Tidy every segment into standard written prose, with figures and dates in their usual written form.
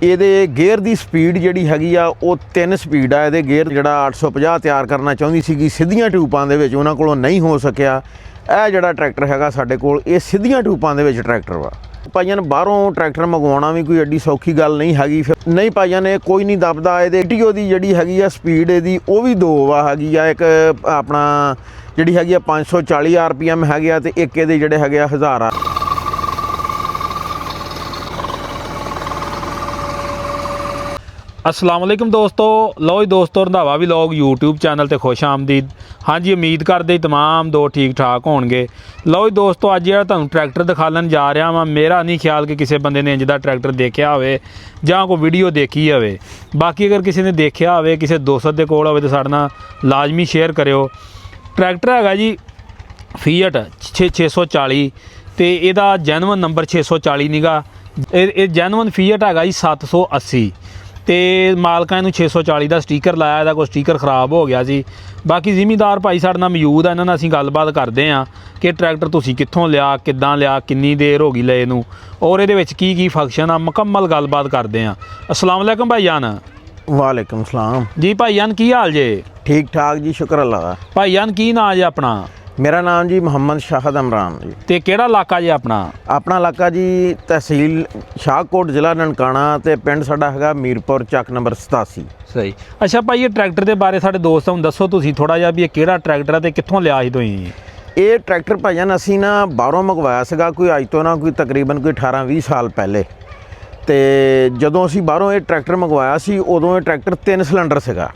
ਇਹਦੇ ਗੇਅਰ ਦੀ ਸਪੀਡ ਜਿਹੜੀ ਹੈਗੀ ਆ ਉਹ 3 ਸਪੀਡ ਆ। ਇਹਦੇ ਗੇਅਰ ਜਿਹੜਾ 850 ਤਿਆਰ ਕਰਨਾ ਚਾਹੁੰਦੀ ਸੀਗੀ ਸਿੱਧੀਆਂ ਟਿਊਬਾਂ ਦੇ ਵਿੱਚ, ਉਹਨਾਂ ਕੋਲੋਂ ਨਹੀਂ ਹੋ ਸਕਿਆ। ਇਹ ਜਿਹੜਾ ਟਰੈਕਟਰ ਹੈਗਾ ਸਾਡੇ ਕੋਲ ਇਹ ਸਿੱਧੀਆਂ ਟਿਊਬਾਂ ਦੇ ਵਿੱਚ ਟਰੈਕਟਰ ਵਾ। ਭਾਈਆਂ ਬਾਹਰੋਂ ਟਰੈਕਟਰ ਮੰਗਵਾਉਣਾ ਵੀ ਕੋਈ ਐਡੀ ਸੌਖੀ ਗੱਲ ਨਹੀਂ ਹੈਗੀ। ਫਿਰ ਨਹੀਂ ਭਾਈਆਂ ਨੇ ਕੋਈ ਨਹੀਂ ਦੱਬਦਾ। ਇਹਦੇ ਟੀਓ ਦੀ ਜਿਹੜੀ ਹੈਗੀ ਆ ਸਪੀਡ ਇਹਦੀ ਉਹ ਵੀ 2 ਵਾ ਹੈਗੀ ਆ। ਇੱਕ ਆਪਣਾ ਜਿਹੜੀ ਹੈਗੀ ਆ 540 RPM ਹੈਗੇ ਆ ਤੇ ਇੱਕ ਇਹਦੇ ਜਿਹੜੇ ਹੈਗੇ ਆ 1000 ਆ। अस्सलाम वालेकुम दोस्तों, लो जी दोस्तों रंधावा व्लॉग यूट्यूब चैनल ते खुश आमदीद। हाँ जी, उम्मीद करते तमाम दो ठीक ठाक होणगे। लो जी दोस्तों, अज जो तुहानूं ट्रैक्टर दिखालन जा रहा वा, मेरा नहीं ख्याल कि किसी बंदे ने इंज दा ट्रैक्टर देखिया होवे जां कोई वीडियो देखी होवे। बाकी अगर किसी ने देखिया होवे, किसी दोस्त दे कोल होवे तो साडे नाल लाजमी शेयर करियो। ट्रैक्टर हैगा जी फीएट 640 ते इहदा जैनवन नंबर 640 नीगा। ਇਹ ਜੈਨੂਅਨ ਫੀएट हैगा जी 780 ਤੇ ਮਾਲਕਾਂ ਨੂੰ 640 ਦਾ ਸਟicker ਲਾਇਆ। ਇਹਦਾ ਕੋਈ ਸਟicker ਖਰਾਬ ਹੋ ਗਿਆ ਸੀ। ਬਾਕੀ ਜ਼ਿਮੀਂਦਾਰ ਭਾਈ ਸਾਡੇ ਨਾਲ ਮੌਜੂਦ ਆ, ਇਹਨਾਂ ਨਾਲ ਅਸੀਂ ਗੱਲਬਾਤ ਕਰਦੇ ਹਾਂ ਕਿ ਟਰੈਕਟਰ ਤੁਸੀਂ ਕਿੱਥੋਂ ਲਿਆ, ਕਿੱਦਾਂ ਲਿਆ, ਕਿੰਨੀ ਦੇਰ ਹੋ ਗਈ ਲਏ ਨੂੰ, ਔਰ ਇਹਦੇ ਵਿੱਚ ਕੀ ਕੀ ਫੰਕਸ਼ਨ ਆ, ਮੁਕੰਮਲ ਗੱਲਬਾਤ ਕਰਦੇ ਹਾਂ। अस्सलाम वालेकुम भाईजान। वालेकुम सलाम जी भाईजान, की हाल जे? ठीक ठाक जी, शुक्र अल्लाह दा। भाईजान की नाम जे अपना? मेरा नाम जी मोहम्मद शाहद इमरान जी। ते केड़ा इलाका जे अपना? अपना इलाका जी तहसील शाहकोट जिला ननकाना ते पिंड साडा हैगा मीरपुर ਚੱਕ नंबर 87। सही। अच्छा भाई, ये ट्रैक्टर के बारे साडे दोस्तां नूं दसो तुसीं थोड़ा जिहा भी ये केड़ा ट्रैक्टर है ते कित्थों लिया सी तुसीं? ਇਹ ਟਰੈਕਟਰ ਭਾਈਆਂ ਅਸੀਂ ਨਾ ਬਾਹਰੋਂ ਮੰਗਵਾਇਆ ਸੀਗਾ, ਕੋਈ ਅੱਜ ਤੋਂ ਨਾ ਕੋਈ ਤਕਰੀਬਨ ਕੋਈ 18-20 ਸਾਲ ਪਹਿਲੇ। ਤੇ ਜਦੋਂ ਅਸੀਂ ਬਾਹਰੋਂ ਇਹ ਟਰੈਕਟਰ ਮੰਗਵਾਇਆ ਸੀ ਉਦੋਂ ਇਹ ਟਰੈਕਟਰ 3 ਸਿਲੰਡਰ ਸੀਗਾ।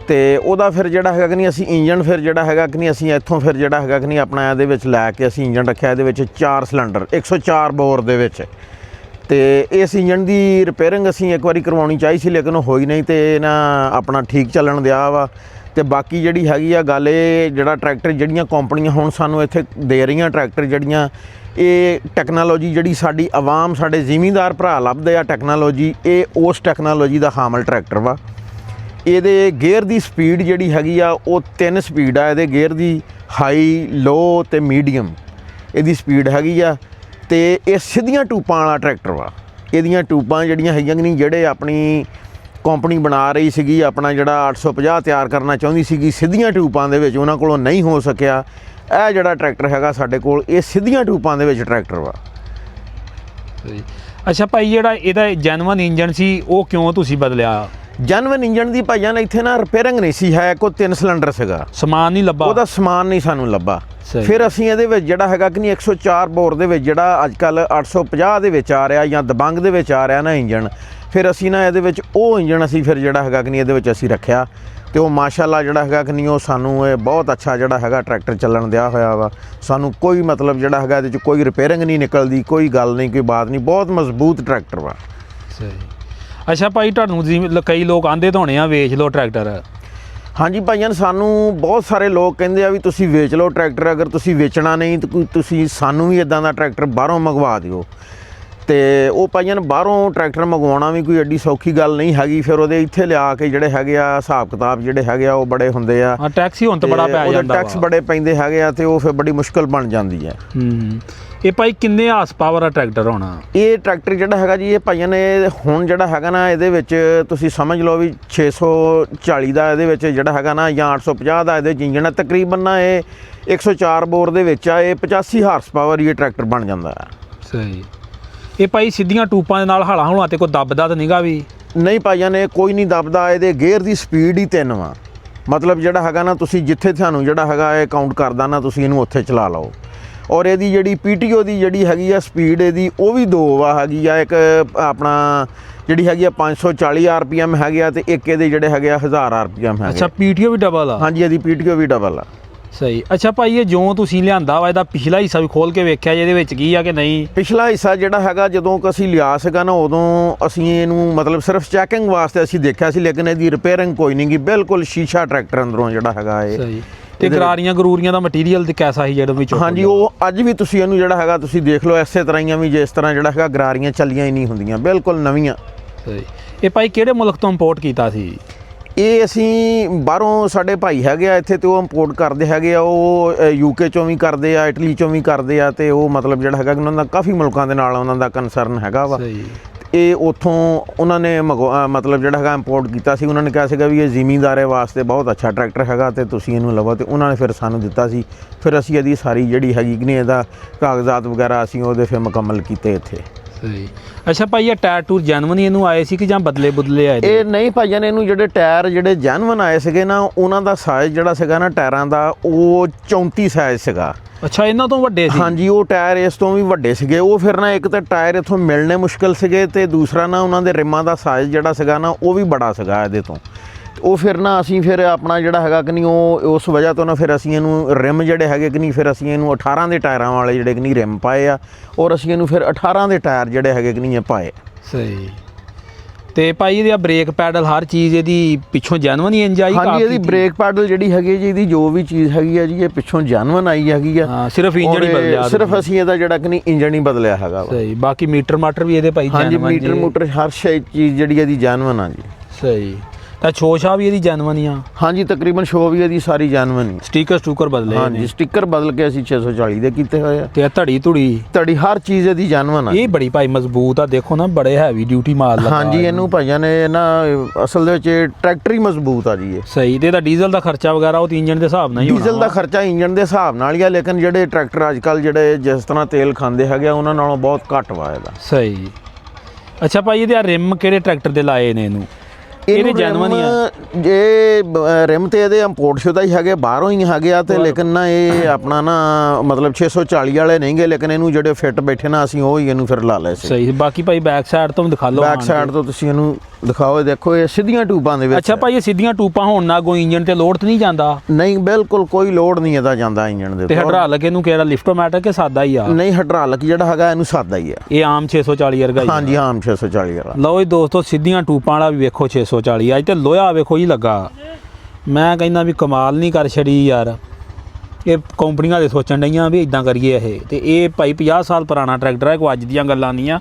ਤੇ ਉਹਦਾ ਫਿਰ ਜਿਹੜਾ ਹੈਗਾ ਕਿ ਨਹੀਂ ਅਸੀਂ ਇੰਜਨ ਫਿਰ ਜਿਹੜਾ ਹੈਗਾ ਕਿ ਨਹੀਂ ਅਸੀਂ ਇੱਥੋਂ ਫਿਰ ਜਿਹੜਾ ਹੈਗਾ ਕਿ ਨਹੀਂ ਆਪਣਾ ਇਹਦੇ ਵਿੱਚ ਲੈ ਕੇ ਅਸੀਂ ਇੰਜਨ ਰੱਖਿਆ ਇਹਦੇ ਵਿੱਚ 4 ਸਿਲੰਡਰ 104 ਬੋਰ ਦੇ ਵਿੱਚ। ਤੇ ਇਸ ਇੰਜਨ ਦੀ ਰਿਪੇਅਰਿੰਗ ਅਸੀਂ ਇੱਕ ਵਾਰੀ ਕਰਵਾਉਣੀ ਚਾਹੀ ਸੀ ਲੇਕਿਨ ਉਹ ਹੋਈ ਨਹੀਂ ਤੇ ਨਾ ਆਪਣਾ ਠੀਕ ਚੱਲਣ ਦਿਆ ਵਾ। ਤੇ ਬਾਕੀ ਜਿਹੜੀ ਹੈਗੀ ਆ ਗੱਲ, ਇਹ ਜਿਹੜਾ ਟਰੈਕਟਰ ਜਿਹੜੀਆਂ ਕੰਪਨੀਆਂ ਹੁਣ ਸਾਨੂੰ ਇੱਥੇ ਦੇ ਰਹੀਆਂ ਟਰੈਕਟਰ ਜਿਹੜੀਆਂ, ਇਹ ਟੈਕਨੋਲੋਜੀ ਜਿਹੜੀ ਸਾਡੀ ਆਵਾਮ ਸਾਡੇ ਜ਼ਿਮੀਂਦਾਰ ਭਰਾ ਲੱਭਦੇ ਆ ਟੈਕਨੋਲੋਜੀ, ਇਹ ਉਸ ਟੈਕਨੋਲੋਜੀ ਦਾ ਹਾਮਲ ਟਰੈਕਟਰ ਵਾ। ਇਹਦੇ ਗੇਅਰ ਦੀ ਸਪੀਡ ਜਿਹੜੀ ਹੈਗੀ ਆ ਉਹ 3 ਸਪੀਡ ਆ। ਇਹਦੇ ਗੇਅਰ ਦੀ ਹਾਈ, ਲੋ ਤੇ ਮੀਡੀਅਮ ਇਹਦੀ ਸਪੀਡ ਹੈਗੀ ਆ। ਤੇ ਇਹ ਸਿੱਧੀਆਂ ਟੂਬਾਂ ਵਾਲਾ ਟਰੈਕਟਰ ਵਾ। ਇਹਦੀਆਂ ਟੂਬਾਂ ਜਿਹੜੀਆਂ ਹੈਗੀਆਂ ਕਿ ਨਹੀਂ, ਜਿਹੜੇ ਆਪਣੀ ਕੰਪਨੀ ਬਣਾ ਰਹੀ ਸੀਗੀ ਆਪਣਾ ਜਿਹੜਾ 850 ਤਿਆਰ ਕਰਨਾ ਚਾਹੁੰਦੀ ਸੀਗੀ ਸਿੱਧੀਆਂ ਟੂਬਾਂ ਦੇ ਵਿੱਚ, ਉਹਨਾਂ ਕੋਲੋਂ ਨਹੀਂ ਹੋ ਸਕਿਆ। ਇਹ ਜਿਹੜਾ ਟਰੈਕਟਰ ਹੈਗਾ ਸਾਡੇ ਕੋਲ ਇਹ ਸਿੱਧੀਆਂ ਟੂਬਾਂ ਦੇ ਵਿੱਚ ਟਰੈਕਟਰ ਵਾ। ਅੱਛਾ ਭਾਈ, ਜਿਹੜਾ ਇਹਦਾ ਜੈਨੂਅਨ ਇੰਜਨ ਸੀ ਉਹ ਕਿਉਂ ਤੁਸੀਂ ਬਦਲਿਆ? ਜੈਨੂਅਨ ਇੰਜਨ ਦੀ ਭਾਈਆਂ ਨੇ ਇੱਥੇ ਨਾ ਰਿਪੇਅਰਿੰਗ ਨਹੀਂ ਸੀ ਹੈ, ਕੋਈ 3 ਸਿਲੰਡਰ ਸੀਗਾ, ਸਮਾਨ ਨਹੀਂ ਲੱਭਾ, ਉਹਦਾ ਸਮਾਨ ਨਹੀਂ ਸਾਨੂੰ ਲੱਭਾ। ਫਿਰ ਅਸੀਂ ਇਹਦੇ ਵਿੱਚ ਜਿਹੜਾ ਹੈਗਾ ਕਿ ਨਹੀਂ 104 ਬੋਰ ਦੇ ਵਿੱਚ ਜਿਹੜਾ ਅੱਜ ਕੱਲ੍ਹ 850 ਦੇ ਵਿੱਚ ਆ ਰਿਹਾ ਜਾਂ ਦਬੰਗ ਦੇ ਵਿੱਚ ਆ ਰਿਹਾ ਨਾ ਇੰਜਨ, ਫਿਰ ਅਸੀਂ ਨਾ ਇਹਦੇ ਵਿੱਚ ਉਹ ਇੰਜਨ ਅਸੀਂ ਫਿਰ ਜਿਹੜਾ ਹੈਗਾ ਕਿ ਨਹੀਂ ਇਹਦੇ ਵਿੱਚ ਅਸੀਂ ਰੱਖਿਆ। ਤੇ ਉਹ ਮਾਸ਼ਾਅੱਲਾ ਜਿਹੜਾ ਹੈਗਾ ਕਿ ਨਹੀਂ ਉਹ ਸਾਨੂੰ ਇਹ ਬਹੁਤ ਅੱਛਾ ਜਿਹੜਾ ਹੈਗਾ ਟਰੈਕਟਰ ਚੱਲਣ ਦਿਆ ਹੋਇਆ ਵਾ। ਸਾਨੂੰ ਕੋਈ ਮਤਲਬ ਜਿਹੜਾ ਹੈਗਾ ਇਹਦੇ 'ਚ ਕੋਈ ਰਿਪੇਅਰਿੰਗ ਨਹੀਂ ਨਿਕਲਦੀ, ਕੋਈ ਗੱਲ ਨਹੀਂ, ਕੋਈ ਬਾਤ ਨਹੀਂ, ਬਹੁਤ ਮਜ਼ਬੂਤ ਟਰੈਕਟਰ ਵਾ। ਸਹੀ। ਅੱਛਾ ਭਾਈ, ਤੁਹਾਨੂੰ ਕਈ ਲੋਕ ਆਂਦੇ ਤਾਂ ਹੋਣੇ ਆ ਵੇਚ ਲਓ ਟਰੈਕਟਰ। ਹਾਂਜੀ ਭਾਈਆਂ, ਸਾਨੂੰ ਬਹੁਤ ਸਾਰੇ ਲੋਕ ਕਹਿੰਦੇ ਆ ਵੀ ਤੁਸੀਂ ਵੇਚ ਲਓ ਟਰੈਕਟਰ, ਅਗਰ ਤੁਸੀਂ ਵੇਚਣਾ ਨਹੀਂ ਤਾਂ ਕੋਈ ਤੁਸੀਂ ਸਾਨੂੰ ਵੀ ਇਦਾਂ ਦਾ ਟਰੈਕਟਰ ਬਾਹਰੋਂ ਮੰਗਵਾ ਦਿਓ। ਤੇ ਉਹ ਭਾਈਆਂ ਬਾਹਰੋਂ ਟਰੈਕਟਰ ਮੰਗਵਾਉਣਾ ਵੀ ਕੋਈ ਐਡੀ ਸੌਖੀ ਗੱਲ ਨਹੀਂ ਹੈਗੀ। ਫਿਰ ਉਹਦੇ ਇੱਥੇ ਲਿਆ ਕੇ ਜਿਹੜੇ ਹੈਗੇ ਆ ਹਿਸਾਬ ਕਿਤਾਬ ਜਿਹੜੇ ਹੈਗੇ ਆ ਉਹ ਬੜੇ ਹੁੰਦੇ ਆ। ਟੈਕਸ ਹੀ ਹੁਣ ਤਾਂ ਬੜਾ ਪੈ ਜਾਂਦਾ, ਟੈਕਸ ਬੜੇ ਪੈਂਦੇ ਹੈਗੇ ਆ ਤੇ ਉਹ ਫਿਰ ਬੜੀ ਮੁਸ਼ਕਲ ਬਣ ਜਾਂਦੀ ਹੈ। ਇਹ ਭਾਈ ਕਿੰਨੇ ਹਾਰਸ ਪਾਵਰ ਆ ਟਰੈਕਟਰ ਹੋਣਾ? ਇਹ ਟਰੈਕਟਰ ਜਿਹੜਾ ਹੈਗਾ ਜੀ, ਇਹ ਭਾਈਆਂ ਨੇ ਹੁਣ ਜਿਹੜਾ ਹੈਗਾ ਨਾ ਇਹਦੇ ਵਿੱਚ ਤੁਸੀਂ ਸਮਝ ਲਓ ਵੀ 640 ਦਾ ਇਹਦੇ ਵਿੱਚ ਜਿਹੜਾ ਹੈਗਾ ਨਾ ਜਾਂ 850 ਦਾ ਇਹਦੇ ਇੰਜਨ ਹੈ। ਤਕਰੀਬਨ ਨਾ ਇਹ 104 ਬੋਰ ਦੇ ਵਿੱਚ ਆ, ਇਹ 85 ਹਾਰਸ ਪਾਵਰ ਇਹ ਟਰੈਕਟਰ ਬਣ ਜਾਂਦਾ ਹੈ। ਸਹੀ। ਇਹ ਭਾਈ ਸਿੱਧੀਆਂ ਟੂਬਾਂ ਦੇ ਨਾਲ ਹਾਲਾ ਹੁਲਾ ਤੇ ਕੋਈ ਦੱਬਦਾ ਤਾਂ ਨਹੀਂਗਾ ਵੀ? ਨਹੀਂ ਭਾਈਆਂ ਨੇ ਕੋਈ ਨਹੀਂ ਦੱਬਦਾ। ਇਹਦੇ ਗੇਅਰ ਦੀ ਸਪੀਡ ਹੀ 3 ਵਾ। ਮਤਲਬ ਜਿਹੜਾ ਹੈਗਾ ਨਾ ਤੁਸੀਂ ਜਿੱਥੇ ਤੁਹਾਨੂੰ ਜਿਹੜਾ ਹੈਗਾ ਇਹ ਕਾਊਂਟ ਕਰਦਾ ਨਾ ਤੁਸੀਂ ਇਹਨੂੰ ਉੱਥੇ ਚਲਾ ਲਓ। ਔਰ ਇਹਦੀ ਜਿਹੜੀ PTO ਦੀ ਜਿਹੜੀ ਹੈਗੀ ਆ ਸਪੀਡ ਇਹਦੀ ਉਹ ਵੀ 2 ਵਾ ਹੈਗੀ ਆ। ਇੱਕ ਆਪਣਾ ਜਿਹੜੀ ਹੈਗੀ ਆ 540 RPM ਹੈਗੇ ਆ ਤੇ ਇੱਕ ਇਹਦੇ ਜਿਹੜੇ ਹੈਗੇ ਆ 1000 RPM ਹੈਗੇ। ਅੱਛਾ, PTO ਵੀ ਡਬਲ ਆ? ਹਾਂਜੀ, ਇਹਦੀ PTO ਵੀ ਡਬਲ ਆ। ਸਹੀ। ਅੱਛਾ ਭਾਈ, ਇਹ ਜੋ ਤੁਸੀਂ ਲਿਆਂਦਾ ਵਾ ਇਹਦਾ ਪਿਛਲਾ ਹਿੱਸਾ ਵੀ ਖੋਲ ਕੇ ਵੇਖਿਆ ਜੇ ਇਹਦੇ ਵਿੱਚ ਕੀ ਆ ਕਿ ਨਹੀਂ? ਪਿਛਲਾ ਹਿੱਸਾ ਜਿਹੜਾ ਹੈਗਾ ਜਦੋਂ ਅਸੀਂ ਲਿਆ ਸੀਗਾ ਨਾ ਉਦੋਂ ਅਸੀਂ ਇਹਨੂੰ ਮਤਲਬ ਸਿਰਫ ਚੈਕਿੰਗ ਵਾਸਤੇ ਅਸੀਂ ਦੇਖਿਆ ਸੀ, ਲੇਕਿਨ ਇਹਦੀ ਰਿਪੇਅਰਿੰਗ ਕੋਈ ਨਹੀਂ ਗੀ। ਬਿਲਕੁਲ ਸ਼ੀਸ਼ਾ ਟਰੈਕਟਰ ਅੰਦਰੋਂ ਜਿਹੜਾ ਹੈਗਾ ਇਹ। ਸਹੀ। ਤੇ ਗਰਾਰੀਆਂ ਗਰੂਰੀਆਂ ਦਾ ਮਟੀਰੀਅਲ ਤੇ ਕੈਸਾ ਸੀ ਜਿਹੜਾ ਵਿੱਚ? ਹਾਂਜੀ, ਉਹ ਅੱਜ ਵੀ ਤੁਸੀਂ ਇਹਨੂੰ ਜਿਹੜਾ ਹੈਗਾ ਤੁਸੀਂ ਦੇਖ ਲਓ ਇਸੇ ਤਰ੍ਹਾਂ ਹੀ ਆ ਵੀ ਜਿਸ ਤਰ੍ਹਾਂ ਜਿਹੜਾ ਹੈਗਾ ਗਰਾਰੀਆਂ ਚੱਲੀਆਂ ਹੀ ਨਹੀਂ ਹੁੰਦੀਆਂ, ਬਿਲਕੁਲ ਨਵੀਆਂ। ਸਹੀ। ਇਹ ਭਾਈ ਕਿਹੜੇ ਮੁਲਕ ਤੋਂ ਇੰਪੋਰਟ ਕੀਤਾ ਸੀ? ਇਹ ਅਸੀਂ ਬਾਹਰੋਂ ਸਾਡੇ ਭਾਈ ਹੈਗੇ ਆ ਇੱਥੇ ਤੇ ਉਹ ਇੰਪੋਰਟ ਕਰਦੇ ਹੈਗੇ ਆ। ਉਹ UK ਚੋਂ ਵੀ ਕਰਦੇ ਆ, ਇਟਲੀ ਚੋਂ ਵੀ ਕਰਦੇ ਆ ਤੇ ਉਹ ਮਤਲਬ ਜਿਹੜਾ ਹੈਗਾ ਉਹਨਾਂ ਦਾ ਕਾਫੀ ਮੁਲਕਾਂ ਦੇ ਨਾਲ ਉਹਨਾਂ ਦਾ ਕੰਸਰਨ ਹੈਗਾ ਵਾ। ਇਹ ਉੱਥੋਂ ਉਹਨਾਂ ਨੇ ਮਤਲਬ ਜਿਹੜਾ ਹੈਗਾ ਇੰਪੋਰਟ ਕੀਤਾ ਸੀ। ਉਹਨਾਂ ਨੇ ਕਿਹਾ ਸੀਗਾ ਵੀ ਇਹ ਜ਼ਿਮੀਂਦਾਰੇ ਵਾਸਤੇ ਬਹੁਤ ਅੱਛਾ ਟਰੈਕਟਰ ਹੈਗਾ ਤੇ ਤੁਸੀਂ ਇਹਨੂੰ ਲਵੋ, ਤੇ ਉਹਨਾਂ ਨੇ ਫਿਰ ਸਾਨੂੰ ਦਿੱਤਾ ਸੀ। ਫਿਰ ਅਸੀਂ ਇਹਦੀ ਸਾਰੀ ਜਿਹੜੀ ਹੈਗੀ ਕਿ ਨਹੀਂ ਇਹਦਾ ਕਾਗਜ਼ਾਤ ਵਗੈਰਾ ਅਸੀਂ ਉਹਦੇ ਫਿਰ ਮੁਕੰਮਲ ਕੀਤੇ ਇੱਥੇ। ਸਹੀ। ਅੱਛਾ ਭਾਈ, ਇਹ ਟਾਇਰ ਟੂਰ ਜੈਨੂਅਨ ਹੀ ਇਹਨੂੰ ਆਏ ਸੀ ਕਿ ਜਾਂ ਬਦਲੇ ਆਏ ਇਹ ਨਹੀਂ ਭਾਈ ਜਾਨ, ਇਹਨੂੰ ਜਿਹੜੇ ਟਾਇਰ ਜਿਹੜੇ ਜੈਨੂਅਨ ਆਏ ਸੀਗੇ ਨਾ, ਉਹਨਾਂ ਦਾ ਸਾਈਜ਼ ਜਿਹੜਾ ਸੀਗਾ ਨਾ ਟਾਇਰਾਂ ਦਾ ਉਹ 34 ਸਾਈਜ਼ ਸੀਗਾ। ਅੱਛਾ, ਇਹਨਾਂ ਤੋਂ ਵੱਡੇ ਸੀ? ਹਾਂਜੀ, ਉਹ ਟਾਇਰ ਇਸ ਤੋਂ ਵੀ ਵੱਡੇ ਸੀਗੇ। ਉਹ ਫਿਰ ਨਾ ਇੱਕ ਤਾਂ ਟਾਇਰ ਇੱਥੋਂ ਮਿਲਣੇ ਮੁਸ਼ਕਿਲ ਸੀਗੇ ਤੇ ਦੂਸਰਾ ਨਾ ਉਹਨਾਂ ਦੇ ਰਿਮਾਂ ਦਾ ਸਾਈਜ਼ ਜਿਹੜਾ ਸੀਗਾ ਨਾ ਉਹ ਵੀ ਬੜਾ ਸੀਗਾ ਇਹਦੇ ਤੋਂ। ਉਹ ਫਿਰ ਨਾ ਅਸੀਂ ਫਿਰ ਆਪਣਾ ਜਿਹੜਾ ਹੈਗਾ ਕਿ ਨਹੀਂ ਉਹ ਉਸ ਵਜ੍ਹਾ ਤੋਂ ਨਾ ਫਿਰ ਅਸੀਂ ਇਹਨੂੰ ਰਿਮ ਜਿਹੜੇ ਹੈਗੇ ਕਿ ਨਹੀਂ ਫਿਰ ਅਸੀਂ ਇਹਨੂੰ 18 ਦੇ ਟਾਇਰਾਂ ਵਾਲੇ ਜਿਹੜੇ ਕਿ ਨਹੀਂ ਰਿਮ ਪਾਏ ਆ, ਔਰ ਅਸੀਂ ਇਹਨੂੰ ਫਿਰ 18 ਦੇ ਟਾਇਰ ਜਿਹੜੇ ਹੈਗੇ ਕਿ ਨਹੀਂ ਇਹ ਪਾਏ। ਸਹੀ। ਤੇ ਭਾਈ ਇਹਦੀ ਬ੍ਰੇਕ ਪੈਡਲ ਹਰ ਚੀਜ਼ ਇਹਦੀ ਪਿੱਛੋਂ ਜੈਨੂਅਨ ਹੀ ਇੰਜ ਆਈ? ਹਾਂਜੀ, ਇਹਦੀ ਬ੍ਰੇਕ ਪੈਡਲ ਜਿਹੜੀ ਹੈਗੀ ਜੀ, ਇਹਦੀ ਜੋ ਵੀ ਚੀਜ਼ ਹੈਗੀ ਆ ਜੀ ਇਹ ਪਿੱਛੋਂ ਜੈਨੂਅਨ ਆਈ ਹੈਗੀ ਆ। ਹਾਂ, ਸਿਰਫ ਇੰਜਨ ਹੀ ਬਦਲਿਆ, ਸਿਰਫ ਅਸੀਂ ਇਹਦਾ ਜਿਹੜਾ ਕਿ ਨਹੀਂ ਇੰਜਨ ਹੀ ਬਦਲਿਆ ਹੈਗਾ ਵਾ। ਸਹੀ। ਬਾਕੀ ਮੀਟਰ ਮਾਟਰ ਵੀ ਇਹਦੇ ਭਾਈ ਜੈਨੂਅਨ? ਹਾਂਜੀ, ਮੀਟਰ ਹਰ ਚੀਜ਼ ਜਿਹੜੀ ਇਹਦੀ ਜੈਨੂਅਨ ਆ ਜੀ। ਸਹੀ। ਤਾਂ ਛੋਸ਼ਾ ਵੀ ਇਹਦੀ ਜੈਨੂਅਨ ਹੀ ਆ? ਹਾਂਜੀ, ਤਕਰੀਬਨ ਸ਼ੋ ਵੀ ਇਹਦੀ ਸਾਰੀ ਜੈਨੂਅਨ ਹੀ। ਸਟicker ਬਦਲੇ? ਹਾਂਜੀ, ਸਟicker ਬਦਲ ਕੇ ਅਸੀਂ 640 ਦੇ ਕੀਤੇ ਹੋਏ ਆ। ਤੇ ਧੜੀ ਹਰ ਚੀਜ਼ ਇਹਦੀ ਜੈਨੂਅਨ ਆ। ਇਹ ਬੜੀ ਭਾਈ ਮਜ਼ਬੂਤ ਆ, ਦੇਖੋ ਨਾ, ਬੜੇ ਹੈਵੀ ਡਿਊਟੀ ਮਾਲ ਲੱਗਾ। ਹਾਂਜੀ, ਇਹਨੂੰ ਭਾਈਆਂ ਨੇ ਨਾ ਅਸਲ ਦੇ ਵਿੱਚ ਟਰੈਕਟਰ ਹੀ ਮਜ਼ਬੂਤ ਆ ਜੀ ਇਹ। ਸਹੀ। ਤੇ ਇਹਦਾ ਡੀਜ਼ਲ ਦਾ ਖਰਚਾ ਵਗੈਰਾ ਉਹ ਇੰਜਨ ਦੇ ਹਿਸਾਬ ਨਾਲ ਹੀ ਹੋਣਾ? ਡੀਜ਼ਲ ਦਾ ਖਰਚਾ ਇੰਜਨ ਦੇ ਹਿਸਾਬ ਨਾਲ ਹੀ ਆ, ਲੇਕਿਨ ਜਿਹੜੇ ਟਰੈਕਟਰ ਅੱਜ ਕੱਲ੍ਹ ਜਿਹੜੇ ਜਿਸ ਤਰ੍ਹਾਂ ਤੇਲ ਖਾਂਦੇ ਹੈਗੇ ਆ ਉਹਨਾਂ ਨਾਲੋਂ ਬਹੁਤ ਘੱਟ ਵਾ ਇਹਦਾ। ਸਹੀ। ਅੱਛਾ ਭਾਈ, ਇਹਦੇ ਰਿਮ ਕਿਹੜੇ ਟਰੈਕਟਰ ਦੇ ਲਾਏ ਨੇ ਇਹਨੂੰ? ਇਹਦੇ ਜੈਨੂਅਨ ਹੀ ਆ? ਜੇ ਰਿਮ ਤੇ ਇਹਦੇ ਇੰਪੋਰਟ ਸ਼ੁਦਾ ਹੀ ਹੈਗੇ, ਬਾਹਰੋਂ ਹੀ ਹੈਗੇ ਆ, ਤੇ ਲੇਕਿਨ ਨਾ ਇਹ ਆਪਣਾ ਨਾ ਮਤਲਬ 640 ਵਾਲੇ ਨਹੀਂਗੇ, ਲੇਕਿਨ ਇਹਨੂੰ ਜਿਹੜੇ ਫਿੱਟ ਬੈਠੇ ਨਾ ਅਸੀਂ ਉਹ ਹੀ ਇਹਨੂੰ ਫਿਰ ਲਾ ਲਏ ਸੀ। ਸਹੀ। ਬਾਕੀ ਭਾਈ ਬੈਕ ਸਾਈਡ ਤੋਂ ਵੀ ਦਿਖਾ ਲਓ। ਬੈਕ ਸਾਈਡ ਤੋਂ ਤੁਸੀਂ ਇਹਨੂੰ ਦਿਖਾਓ, ਦੇਖੋ ਇਹ ਸਿੱਧੀਆਂ ਟੂਬਾਂ ਦੇ ਵਿੱਚ। ਅੱਛਾ ਭਾਈ, ਇਹ ਸਿੱਧੀਆਂ ਟੂਬਾਂ ਹੋਣ ਨਾਲ ਕੋਈ ਇੰਜਨ ਤੇ ਲੋਡ ਤਾਂ ਨਹੀਂ ਜਾਂਦਾ? ਨਹੀਂ, ਬਿਲਕੁਲ ਕੋਈ ਲੋਡ ਨਹੀਂ ਇਹਦਾ ਜਾਂਦਾ ਇੰਜਨ ਦੇ। ਤੇ ਹਾਈਡ੍ਰੋਲਿਕ ਇਹਨੂੰ ਕਿਹੜਾ ਲਿਫਟੋਮੈਟਿਕ ਕਿ ਸਾਦਾ ਹੀ ਆ? ਨਹੀਂ, ਹਾਈਡ੍ਰੋਲਿਕ ਜਿਹੜਾ ਹੈਗਾ ਇਹਨੂੰ ਸਾਦਾ ਹੀ ਆ। ਇਹ ਆਮ 640 ਵਰਗਾ ਹੀ? ਹਾਂਜੀ, ਆਮ 640 ਵਾਲਾ। ਲਓ ਜੀ ਦੋਸਤੋ, ਸਿੱਧੀਆਂ ਟੂਬਾਂ ਵਾਲਾ ਵੀ ਵੇਖੋ 640 ਅੱਜ ਤੇ ਲੋਹਾ ਵੇਖੋ ਜੀ ਲੱਗਾ। ਮੈਂ ਕਹਿੰਦਾ ਵੀ ਕਮਾਲ ਨਹੀਂ ਕਰ ਛੜੀ ਯਾਰ। ਇਹ ਕੰਪਨੀਆਂ ਦੇ ਸੋਚਣ ਡਈਆਂ ਵੀ ਇਦਾਂ ਕਰੀਏ ਇਹ। ਤੇ ਇਹ ਭਾਈ 50 ਸਾਲ ਪੁਰਾਣਾ ਟਰੈਕਟਰ ਹੈ, ਕੋਈ ਅੱਜ ਦੀਆਂ ਗੱਲਾਂ ਨਹੀਂ ਆ।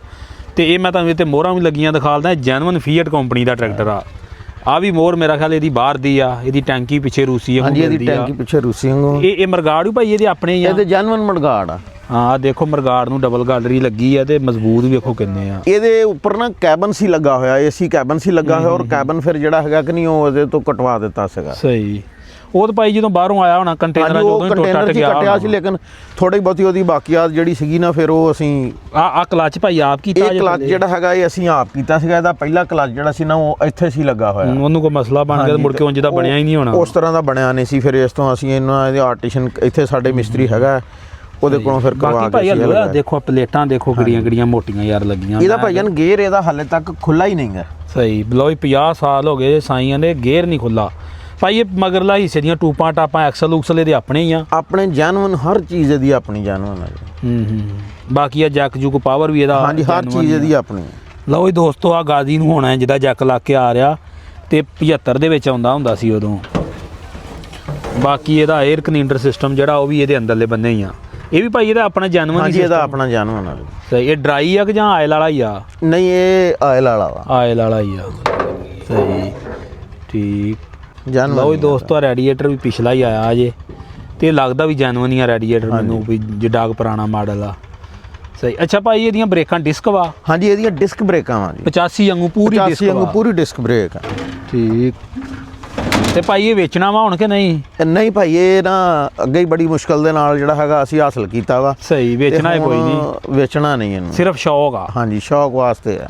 ਤੇ ਇਹ ਮੈਂ ਤੁਹਾਨੂੰ ਇੱਥੇ ਮੋਹਰਾਂ ਵੀ ਲੱਗੀਆਂ ਦਿਖਾਲਦਾ, ਜੈਨੂਅਨ ਫੀਐਟ ਕੰਪਨੀ ਦਾ ਟਰੈਕਟਰ ਆ ਵੀ ਮੋਹਰ ਮੇਰਾ ਖਿਆਲ ਇਹਦੀ ਬਾਹਰ ਦੀ ਆ। ਇਹਦੀ ਟੈਂਕੀ ਪਿੱਛੇ ਰੂਸੀ ਵਾਂਗੂ। ਹਾਂਜੀ, ਇਹਦੀ ਟੈਂਕੀ ਪਿੱਛੇ ਰੂਸੀ ਵਾਂਗੂ। ਇਹ ਮਰਗਾੜ ਵੀ ਭਾਈ ਇਹਦੇ ਆਪਣੇ ਹੀ ਆ? ਇਹਦੇ ਜੈਨੂਅਨ ਮਰਗਾੜ ਆ। ਹਾਂ, ਦੇਖੋ ਮਰਗਾੜ ਨੂੰ ਡਬਲ ਗਾਲਰੀ ਲੱਗੀ ਆ ਤੇ ਮਜ਼ਬੂਤ ਵੇਖੋ ਕਿੰਨੇ ਆ। ਇਹਦੇ ਉੱਪਰ ਨਾ ਕੈਬਨ ਸੀ ਲੱਗਾ ਹੋਇਆ, ਏਸੀ ਕੈਬਨ ਸੀ ਲੱਗਾ ਹੋਇਆ, ਔਰ ਕੈਬਨ ਫਿਰ ਜਿਹੜਾ ਹੈਗਾ ਕਿ ਨਹੀਂ ਉਹ ਇਹਦੇ ਤੋਂ ਕਟਵਾ ਦਿੱਤਾ ਸੀਗਾ। ਸਹੀ। ਉਹ ਤਾਂ ਭਾਈ ਜਦੋਂ ਬਾਹਰੋਂ ਆਇਆ ਹੋਣਾ ਕੰਟੇਨਰ ਜਦੋਂ ਟੁੱਟ ਕੱਟਿਆ ਸੀ, ਲੇਕਿਨ ਥੋੜੀ ਬਹੁਤੀ ਉਹਦੀ ਬਾਕੀਆਤ ਜਿਹੜੀ ਸੀਗੀ ਨਾ ਫਿਰ ਉਹ ਅਸੀਂ ਆ ਕਲਚ ਭਾਈ ਆਪ ਕੀਤਾ? ਇਹ ਕਲਚ ਜਿਹੜਾ ਹੈਗਾ ਇਹ ਅਸੀਂ ਆਪ ਕੀਤਾ ਸੀਗਾ। ਇਹਦਾ ਪਹਿਲਾ ਕਲਚ ਜਿਹੜਾ ਸੀ ਨਾ ਉਹ ਇੱਥੇ ਸੀ ਲੱਗਾ ਹੋਇਆ। ਉਹਨੂੰ ਕੋਈ ਮਸਲਾ ਬਣ ਗਿਆ, ਮੁੜ ਕੇ ਉਂਝ ਦਾ ਬਣਿਆ ਹੀ ਨਹੀਂ ਹੋਣਾ। ਉਸ ਤਰ੍ਹਾਂ ਦਾ ਬਣਿਆ ਨਹੀਂ ਸੀ। ਫਿਰ ਇਸ ਤੋਂ ਅਸੀਂ ਇਹਦੇ ਆਰਟੀਸ਼ਨ ਇੱਥੇ ਸਾਡੇ ਮਿਸਤਰੀ ਹੈਗਾ, ਉਹਦੇ ਕੋਲੋਂ ਫਿਰ ਕਰਵਾ ਕੇ ਭਾਈ ਲੋਹਾ ਦੇਖੋ, ਪਲੇਟਾਂ ਦੇਖੋ ਕਿਹੜੀਆਂ ਮੋਟੀਆਂ ਯਾਰ ਲੱਗੀਆਂ। ਇਹਦਾ ਭਾਈਨ ਗੇਅਰ ਇਹਦਾ ਹਾਲੇ ਤੱਕ ਖੁੱਲਾ ਹੀ ਨਹੀਂ ਹੈ। ਸਹੀ। ਬਲੋਈ 50 ਸਾਲ ਹੋ ਗਏ ਸਾਈਆਂ ਦੇ, ਗੇਅਰ ਨਹੀਂ ਖੁੱਲਾ ਭਾਈ। ਇਹ ਮਗਰਲਾ ਹਿੱਸੇ ਦੀਆਂ ਟੂਪਾਂ ਟਾਪਾਂ ਐਕਸਲ ਉਕਸਲ ਇਹਦੇ ਆਪਣੇ ਹੀ ਆ? ਆਪਣੇ ਜੈਨੂਅਨ, ਹਰ ਚੀਜ਼ ਇਹਦੀ ਆਪਣੀ ਜੈਨੂਅਨ ਹੈ। ਬਾਕੀ ਆ ਜੈਕ ਜੁਕ ਪਾਵਰ ਵੀ ਇਹਦਾ? ਹਾਂਜੀ, ਹਰ ਚੀਜ਼ ਇਹਦੀ ਆਪਣੀ। ਲਓ ਜੀ ਦੋਸਤੋ, ਆ ਗਾਜ਼ੀ ਨੂੰ ਹੋਣਾ ਜਿਹਦਾ ਜੈਕ ਲਾ ਕੇ ਆ ਰਿਹਾ, ਤੇ 75 ਦੇ ਵਿੱਚ ਆਉਂਦਾ ਹੁੰਦਾ ਸੀ ਉਦੋਂ। ਬਾਕੀ ਇਹਦਾ 에ਅਰ ਕਲੀਨਰ ਸਿਸਟਮ ਜਿਹੜਾ ਉਹ ਵੀ ਇਹਦੇ ਅੰਦਰਲੇ ਬੰਨੇ ਹੀ ਆ। ਇਹ ਵੀ ਭਾਈ ਇਹਦਾ ਆਪਣਾ ਜੈਨੂਅਨ? ਹਾਂਜੀ, ਇਹਦਾ ਆਪਣਾ ਜੈਨੂਅਨ ਆ। ਸਹੀ। ਇਹ ਡਰਾਈ ਆ ਕਿ ਜਾਂ ਆਇਲ ਵਾਲਾ ਹੀ ਆ? ਨਹੀਂ, ਇਹ ਆਇਲ ਵਾਲਾ ਵਾ। ਆਇਲ ਵਾਲਾ ਹੀ ਆ। ਸਹੀ, ਠੀਕ। ਲਓ ਜੀ ਦੋਸਤੋ, ਰੈਡੀਏਟਰ ਵੀ ਪਿਛਲਾ ਹੀ ਆਇਆ ਅਜੇ, ਤੇ ਲੱਗਦਾ ਵੀ ਜੈਨੂਅਨ ਹੀ ਆ ਰੈਡੀਏਟਰ ਮੈਨੂੰ, ਵੀ ਜਿੱਡਾ ਪੁਰਾਣਾ ਮਾਡਲ ਆ। ਸਹੀ। ਅੱਛਾ ਭਾਈ, ਇਹਦੀਆਂ ਬ੍ਰੇਕਾਂ ਡਿਸਕ ਵਾ? ਹਾਂਜੀ, ਇਹਦੀਆਂ ਡਿਸਕ ਬ੍ਰੇਕਾਂ ਵਾ ਜੀ। 85 ਵਾਂਗੂ ਪੂਰੀ ਡਿਸਕ ਬ੍ਰੇਕ ਆ। ਠੀਕ। ਤੇ ਭਾਈ ਇਹ ਵੇਚਣਾ ਵਾ ਹੁਣ ਕਿ ਨਹੀਂ? ਨਹੀਂ ਭਾਈ, ਇਹ ਨਾ ਅੱਗੇ ਹੀ ਬੜੀ ਮੁਸ਼ਕਲ ਦੇ ਨਾਲ ਜਿਹੜਾ ਹੈਗਾ ਅਸੀਂ ਹਾਸਲ ਕੀਤਾ ਵਾ। ਸਹੀ। ਵੇਚਣਾ ਹੈ ਕੋਈ ਨਹੀਂ? ਵੇਚਣਾ ਨਹੀਂ ਇਹਨੂੰ, ਸਿਰਫ ਸ਼ੌਕ ਆ। ਹਾਂਜੀ, ਸ਼ੌਕ ਵਾਸਤੇ ਆ।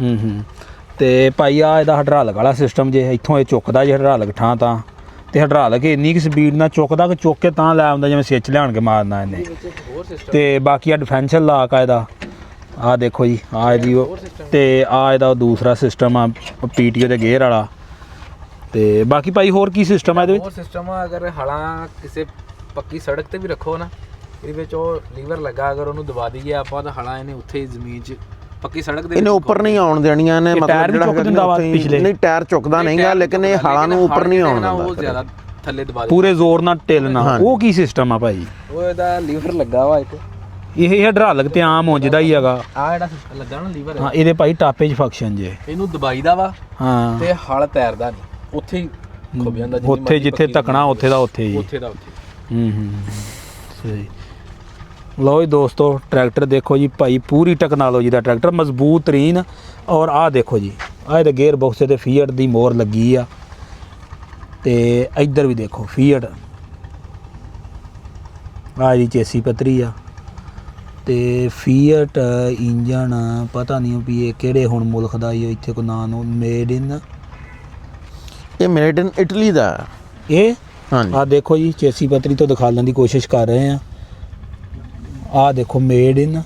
ਤੇ ਭਾਈ ਆ ਇਹਦਾ ਹਾਈਡ੍ਰੋਲਿਕ ਵਾਲਾ ਸਿਸਟਮ ਜੇ ਇੱਥੋਂ ਇਹ ਚੁੱਕਦਾ ਜੇ ਹਾਈਡ੍ਰੋਲਿਕ ਥਾਂ ਤਾਂ, ਤੇ ਹਾਈਡ੍ਰੋਲਿਕ ਇੰਨੀ ਕਿ ਸਪੀਡ ਨਾਲ ਚੁੱਕਦਾ ਕਿ ਚੁੱਕ ਕੇ ਤਾਂ ਲੈ ਆਉਂਦਾ ਜਿਵੇਂ ਸਵਿੱਚ ਲਿਆਣ ਕੇ ਮਾਰਨਾ ਇਹਨੇ। ਤੇ ਬਾਕੀ ਆ ਡਿਫੈਂਸ਼ਲ ਲਾਕ ਆ ਇਹਦਾ, ਆ ਦੇਖੋ ਜੀ, ਆ ਇਹਦੀ ਉਹ, ਤੇ ਆ ਇਹਦਾ ਦੂਸਰਾ ਸਿਸਟਮ ਆ ਪੀਟੀਓ ਦੇ ਗੇਅਰ ਵਾਲਾ। ਤੇ ਬਾਕੀ ਭਾਈ ਹੋਰ ਕੀ ਸਿਸਟਮ ਆ ਇਹਦੇ ਵਿੱਚ? ਹੋਰ ਸਿਸਟਮ ਆ, ਅਗਰ ਹਲਾਂ ਕਿਸੇ ਪੱਕੀ ਸੜਕ ਤੇ ਵੀ ਰੱਖੋ ਨਾ, ਇਹਦੇ ਵਿੱਚ ਉਹ ਲੀਵਰ ਲੱਗਾ, ਅਗਰ ਉਹਨੂੰ ਦਬਾ ਦਈਏ ਆਪਾਂ ਤਾਂ ਹਲਾਂ ਇਹਨੇ ਉੱਥੇ ਹੀ ਜ਼ਮੀਨ 'ਚ ਪੱਕੀ ਸੜਕ ਦੇ ਇਹਨੇ ਉੱਪਰ ਨਹੀਂ ਆਉਣ ਦੇਣੀਆਂ ਨੇ। ਮਤਲਬ ਜਿਹੜਾ ਪਿਛਲੇ ਨਹੀਂ ਟਾਇਰ ਚੁੱਕਦਾ ਨਹੀਂਗਾ, ਲੇਕਿਨ ਇਹ ਹਲਾਂ ਨੂੰ ਉੱਪਰ ਨਹੀਂ ਆਉਣ ਦਿੰਦਾ, ਉਹ ਜ਼ਿਆਦਾ ਥੱਲੇ ਦਬਾ ਦੇ ਪੂਰੇ ਜ਼ੋਰ ਨਾਲ ਢਿੱਲਣਾ। ਉਹ ਕੀ ਸਿਸਟਮ ਆ ਭਾਈ? ਉਹ ਇਹਦਾ ਲੀਵਰ ਲੱਗਾ ਵਾ ਇੱਕ, ਇਹ ਹਾਈਡ੍ਰੋਲਿਕ ਤੇ ਆਮ ਉਂਝਦਾ ਹੀ ਹੈਗਾ। ਆ ਜਿਹੜਾ ਲੱਗਾ ਨਾ ਲੀਵਰ, ਹਾਂ, ਇਹਦੇ ਭਾਈ ਟਾਪੇ 'ਚ ਫੰਕਸ਼ਨ ਜੇ, ਇਹਨੂੰ ਦਬਾਈਦਾ ਵਾ। ਹਾਂ, ਤੇ ਹਲ ਤੈਰਦਾ ਨਹੀਂ, ਉੱਥੇ ਹੀ ਖੁੱਬ ਜਾਂਦਾ, ਉੱਥੇ ਜਿੱਥੇ ਤੱਕਣਾ ਉੱਥੇ ਦਾ ਉੱਥੇ ਹੀ। ਸਹੀ। ਲਓ ਜੀ ਦੋਸਤੋ ਟਰੈਕਟਰ ਦੇਖੋ ਜੀ ਭਾਈ ਪੂਰੀ ਟੈਕਨੋਲੋਜੀ ਦਾ ਟਰੈਕਟਰ ਮਜ਼ਬੂਤ ਤਰੀਨ। ਔਰ ਆਹ ਦੇਖੋ ਜੀ ਆਹ ਇਹਦੇ ਗੇਅਰ ਬਾਕਸ ਤੇ ਫੀਅਟ ਦੀ ਮੋਹਰ ਲੱਗੀ ਆ ਤੇ ਇੱਧਰ ਵੀ ਦੇਖੋ ਫੀਅਟ ਆਹ ਜੀ ਚੇਸੀ ਪੱਤਰੀ ਆ ਤੇ ਫੀਅਟ ਇੰਜਣ ਪਤਾ ਨਹੀਂ ਵੀ ਇਹ ਕਿਹੜੇ ਹੁਣ ਮੁਲਕ ਦਾ ਹੀ ਇੱਥੇ ਕੋ ਨਾਂ ਨੂੰ ਮੇਡ ਇਨ ਇਹ ਮੇਡ ਇਨ ਇਟਲੀ ਦਾ ਇਹ ਹਾਂਜੀ ਆਹ ਦੇਖੋ ਜੀ ਚੇਸੀ ਪੱਤਰੀ ਤੋਂ ਦਿਖਾਉਣ ਦੀ ਕੋਸ਼ਿਸ਼ ਕਰ ਰਹੇ ਆ। ਆਹ ਦੇਖੋ made in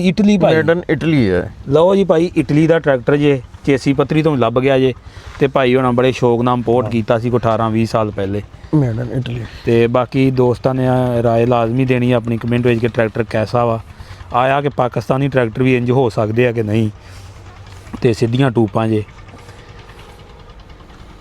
Italy Bhai made in Italy ਹੈ। ਲਓ ਜੀ ਭਾਈ ਇਟਲੀ ਦਾ ਟਰੈਕਟਰ ਜੇ ਚੇਸੀ ਪੱਤਰੀ ਤੋਂ ਲੱਭ ਗਿਆ ਜੇ ਤੇ ਭਾਈ ਹੋਣਾ ਬੜੇ ਸ਼ੌਕ ਨਾਲ ਇੰਪੋਰਟ ਕੀਤਾ ਸੀ ਕੋਈ 18-20 ਸਾਲ ਪਹਿਲੇ ਮੇਡ ਇਨ ਇਟਲੀ। ਤੇ ਬਾਕੀ ਦੋਸਤਾਂ ਨੇ ਰਾਏ ਲਾਜ਼ਮੀ ਦੇਣੀ ਆਪਣੀ ਕਮੈਂਟ ਵਿੱਚ ਕਿ ਟਰੈਕਟਰ ਕੈਸਾ ਵਾ ਆਇਆ ਕਿ ਪਾਕਿਸਤਾਨੀ ਟਰੈਕਟਰ ਵੀ ਇੰਜ ਹੋ ਸਕਦੇ ਆ ਕਿ ਨਹੀਂ ਤੇ ਸਿੱਧੀਆਂ ਟੂਪਾਂ ਜੇ